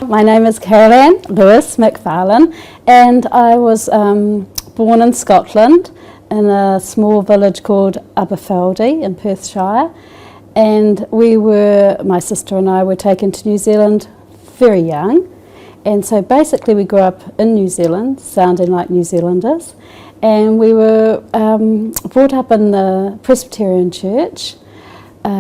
My name is Carolyn, Lewis, Mcfarlane, and I was born in Scotland in a small village called Aberfeldy in Perthshire, and my sister and I were taken to New Zealand very young, and so basically we grew up in New Zealand, sounding like New Zealanders, and we were brought up in the Presbyterian church,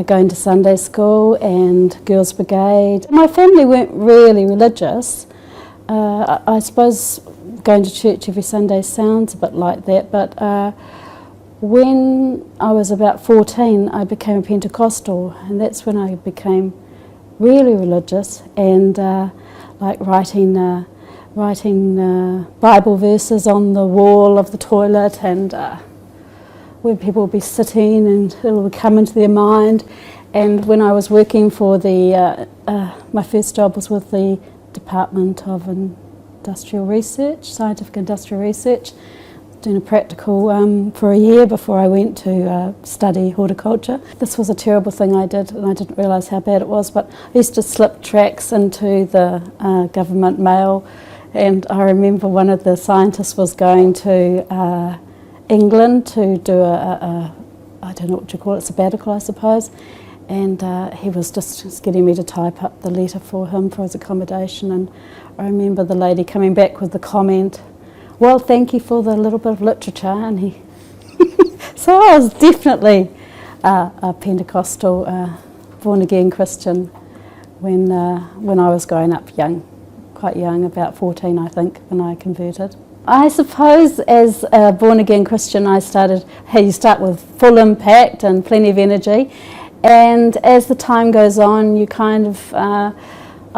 going to Sunday school and Girls' Brigade. My family weren't really religious. I suppose going to church every Sunday sounds a bit like that, but when I was about 14 I became a Pentecostal, and that's when I became really religious and like writing Bible verses on the wall of the toilet, and where people would be sitting and it would come into their mind. And when I was working for my first job was with the Department of Industrial Research, Scientific Industrial Research, doing a practical for a year before I went to study horticulture. This was a terrible thing I did, and I didn't realise how bad it was, but I used to slip tracts into the government mail, and I remember one of the scientists was going to England to do I don't know what you call it, sabbatical I suppose, and he was just getting me to type up the letter for him for his accommodation, and I remember the lady coming back with the comment, "Well, thank you for the little bit of literature," and he so I was definitely a Pentecostal born again Christian when I was growing up young, quite young, about 14 I think when I converted. I suppose as a born-again Christian you start with full impact and plenty of energy, and as the time goes on you kind of, I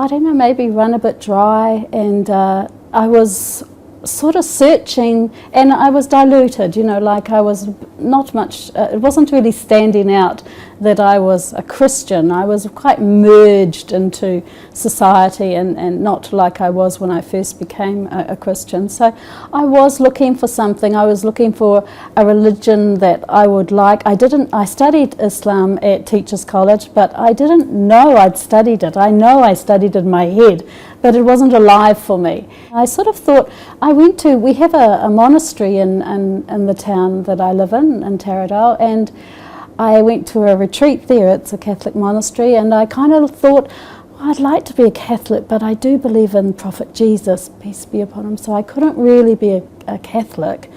don't know, maybe run a bit dry, and I was sort of searching, and I was diluted, like I was not much, it wasn't really standing out that I was a Christian. I was quite merged into society and not like I was when I first became a Christian. So I was looking for something. I was looking for a religion that I would like. I studied Islam at Teachers College, but I didn't know I'd studied it. I know I studied it in my head, but it wasn't alive for me. I sort of thought, we have a monastery in the town that I live in Taradale, and I went to a retreat there. It's a Catholic monastery, and I kind of thought, I'd like to be a Catholic, but I do believe in Prophet Jesus, peace be upon him, so I couldn't really be a Catholic,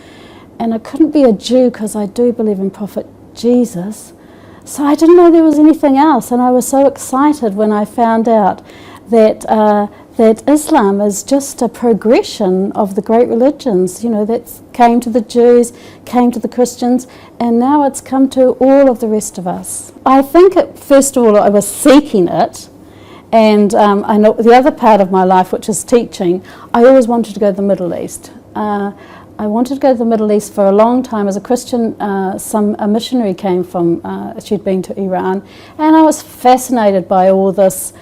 and I couldn't be a Jew because I do believe in Prophet Jesus, so I didn't know there was anything else, and I was so excited when I found out that Islam is just a progression of the great religions, that came to the Jews, came to the Christians, and now it's come to all of the rest of us. I think, first of all, I was seeking it, and I know the other part of my life, which is teaching, I always wanted to go to the Middle East. I wanted to go to the Middle East for a long time. As a Christian, a missionary came from, she'd been to Iran, and I was fascinated by all this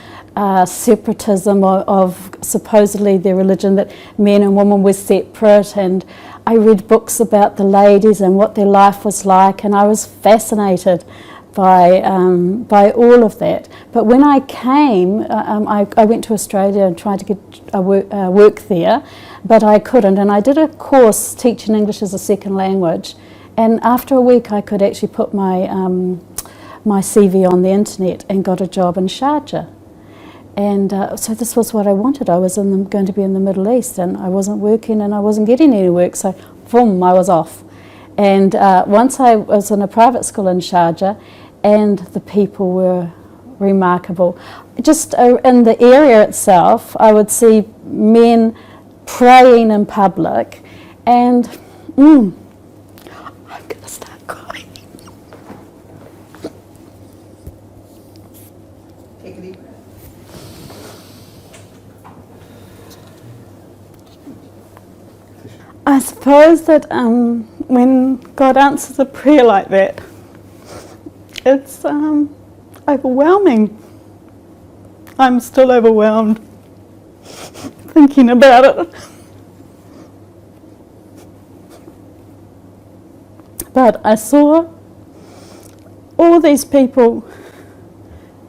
separatism of supposedly their religion, that men and women were separate, and I read books about the ladies and what their life was like, and I was fascinated by all of that. But when I came, I went to Australia and tried to get work there, but I couldn't, and I did a course teaching English as a second language, and after a week I could actually put my CV on the internet and got a job in Sharjah. And so this was what I wanted. I was going to be in the Middle East, and I wasn't working and I wasn't getting any work, so boom, I was off. And once I was in a private school in Sharjah, and the people were remarkable. Just in the area itself, I would see men praying in public, and I'm going to start crying. Take a deep breath. I suppose that when God answers a prayer like that, it's overwhelming. I'm still overwhelmed thinking about it. But I saw all these people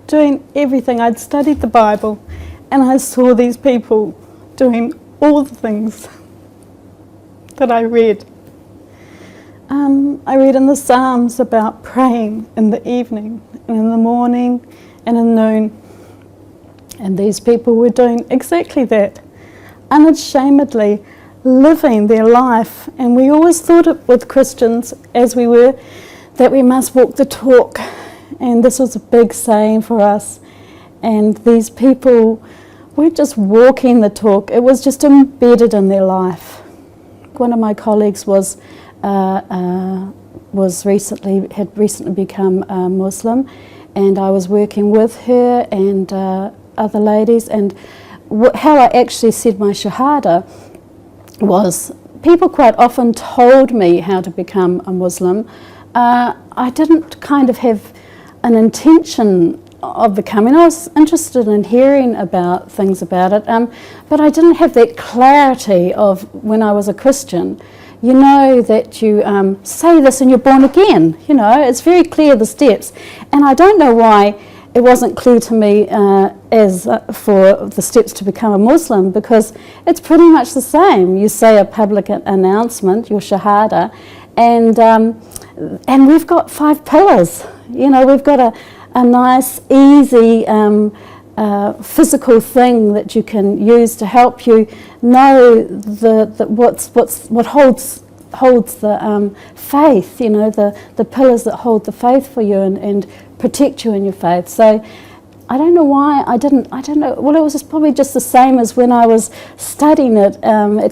doing everything. I'd studied the Bible, and I saw these people doing all the things that I read. I read in the Psalms about praying in the evening and in the morning and in noon. And these people were doing exactly that, unashamedly living their life. And we always thought it with Christians, as we were, that we must walk the talk. And this was a big saying for us. And these people were just walking the talk. It was just embedded in their life. One of my colleagues had recently become Muslim, and I was working with her and other ladies, and how I actually said my Shahada was, people quite often told me how to become a Muslim. I didn't kind of have an intention of becoming. I was interested in hearing about things about it, but I didn't have that clarity of when I was a Christian. You know that you say this and you're born again. You know, it's very clear, the steps. And I don't know why it wasn't clear to me as for the steps to become a Muslim, because it's pretty much the same. You say a public announcement, your Shahada, and we've got 5 pillars. You know, we've got a nice, easy physical thing that you can use to help you know what holds the faith. You know, the pillars that hold the faith for you and protect you in your faith. So I don't know why I don't know. Well, it was probably just the same as when I was studying at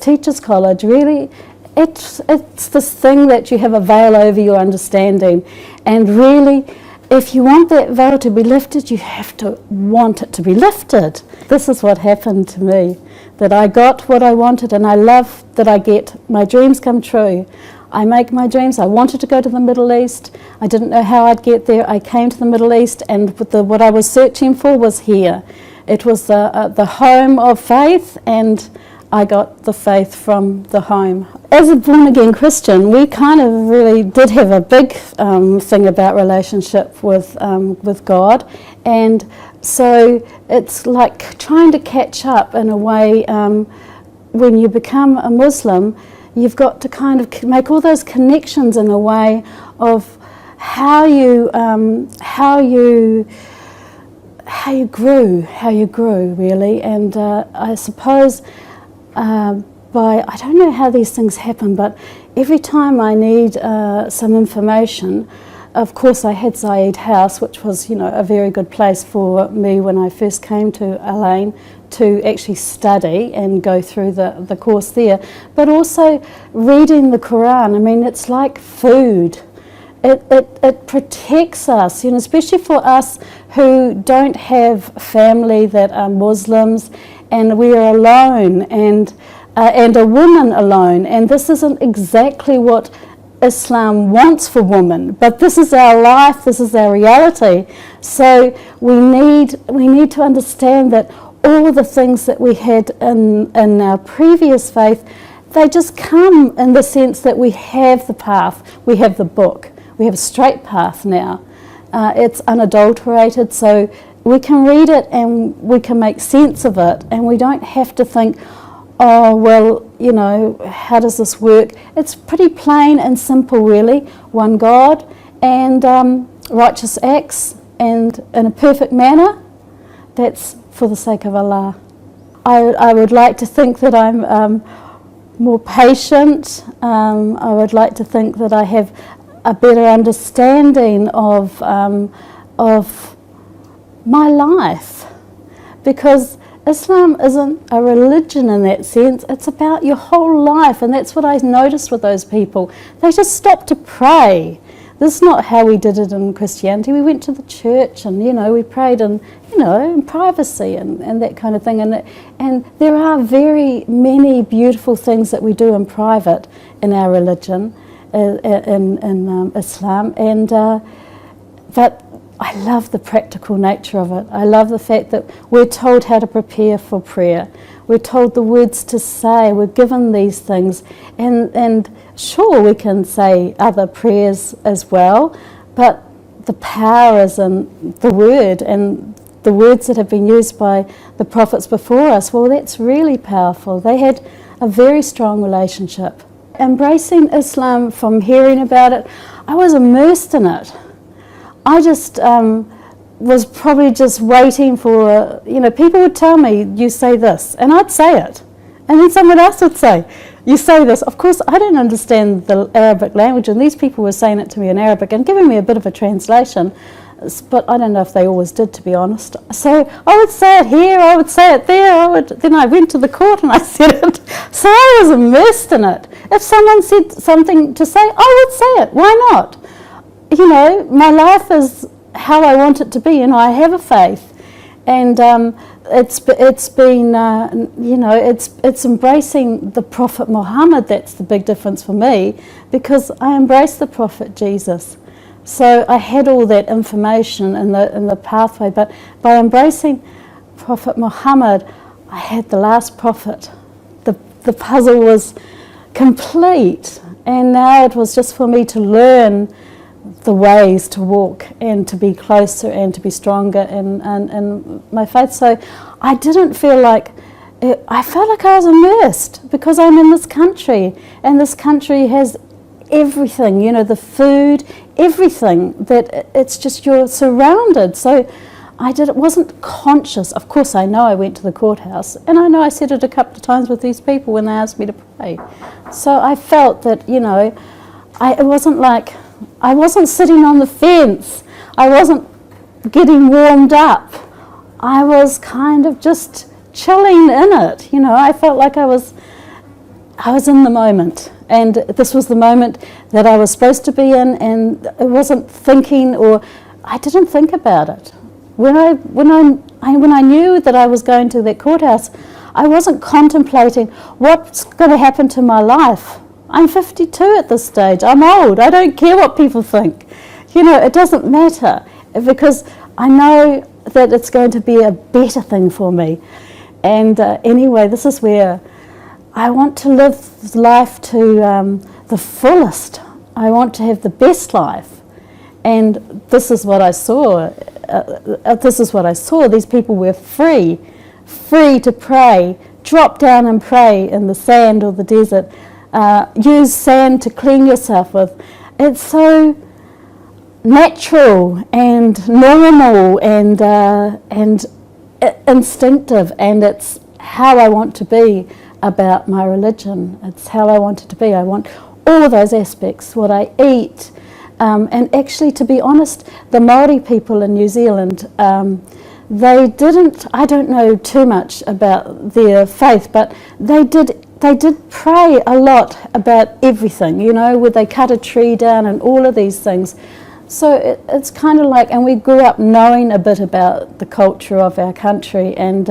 Teachers College. Really, it's this thing that you have a veil over your understanding, and really, if you want that veil to be lifted, you have to want it to be lifted. This is what happened to me, that I got what I wanted, and I love that I get my dreams come true. I make my dreams. I wanted to go to the Middle East. I didn't know how I'd get there. I came to the Middle East, and what I was searching for was here. It was the home of faith, and I got the faith from the home. As a born-again Christian, we kind of really did have a big thing about relationship with God, and so it's like trying to catch up in a way. When you become a Muslim, you've got to kind of make all those connections in a way of how you grew really, and I suppose. I don't know how these things happen, but every time I need some information, of course I had Zaid House, which was, you know, a very good place for me when I first came to Elaine to actually study and go through the course there, but also reading the Quran. I mean, it's like food. It protects us, you know, especially for us who don't have family that are Muslims, and we are alone, and a woman alone. And this isn't exactly what Islam wants for women, but this is our life, this is our reality. So we need to understand that all the things that we had in our previous faith, they just come in the sense that we have the path, we have the book, we have a straight path now. It's unadulterated, so we can read it and we can make sense of it, and we don't have to think, oh, well, you know, how does this work? It's pretty plain and simple, really. One God and righteous acts, and in a perfect manner. That's for the sake of Allah. I would like to think that I'm more patient. I would like to think that I have a better understanding of my life, because Islam isn't a religion in that sense. It's about your whole life, and that's what I noticed with those people. They just stopped to pray. This is not how we did it in Christianity. We went to the church and, you know, we prayed in privacy and that kind of thing. And there are very many beautiful things that we do in private in our religion, in Islam. But I love the practical nature of it. I love the fact that we're told how to prepare for prayer. We're told the words to say. We're given these things. And sure, we can say other prayers as well, but the power is in the word, and the words that have been used by the prophets before us, well, that's really powerful. They had a very strong relationship. Embracing Islam, from hearing about it, I was immersed in it. I just was probably just waiting for, people would tell me, you say this, and I'd say it. And then someone else would say, you say this. Of course, I don't understand the Arabic language, and these people were saying it to me in Arabic and giving me a bit of a translation, but I don't know if they always did, to be honest. So I would say it here, I would say it there, then I went to the court and I said it. So I was immersed in it. If someone said something to say, I would say it. Why not? My life is how I want it to be. I have a faith, and it's been, it's embracing the Prophet Muhammad. That's the big difference for me, because I embraced the Prophet Jesus. So I had all that information in the pathway, but by embracing Prophet Muhammad, I had the last prophet. The puzzle was complete, and now it was just for me to learn the ways to walk and to be closer and to be stronger in my faith. So I didn't feel like, I felt like I was immersed, because I'm in this country, and this country has everything, the food, everything, that it's just, you're surrounded. So it wasn't conscious. Of course, I know I went to the courthouse, and I know I said it a couple of times with these people when they asked me to pray. So I felt that, it wasn't like, I wasn't sitting on the fence. I wasn't getting warmed up. I was kind of just chilling in it. I felt like I was in the moment, and this was the moment that I was supposed to be in, and it wasn't thinking, or I didn't think about it. When I knew that I was going to that courthouse, I wasn't contemplating what's going to happen to my life. I'm 52 at this stage. I'm old. I don't care what people think. It doesn't matter, because I know that it's going to be a better thing for me. And anyway, this is where I want to live life to the fullest. I want to have the best life. And this is what I saw. These people were free to pray, drop down and pray in the sand or the desert. Use sand to clean yourself with. It's so natural and normal and instinctive, and it's how I want to be about my religion. It's how I want it to be. I want all those aspects, what I eat. And actually, to be honest, the Maori people in New Zealand, they didn't, I don't know too much about their faith, but they did pray a lot about everything, where they cut a tree down and all of these things. So it's kind of like, and we grew up knowing a bit about the culture of our country, and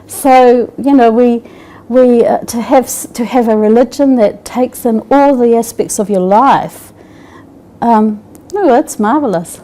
so we to have a religion that takes in all the aspects of your life. It's marvelous.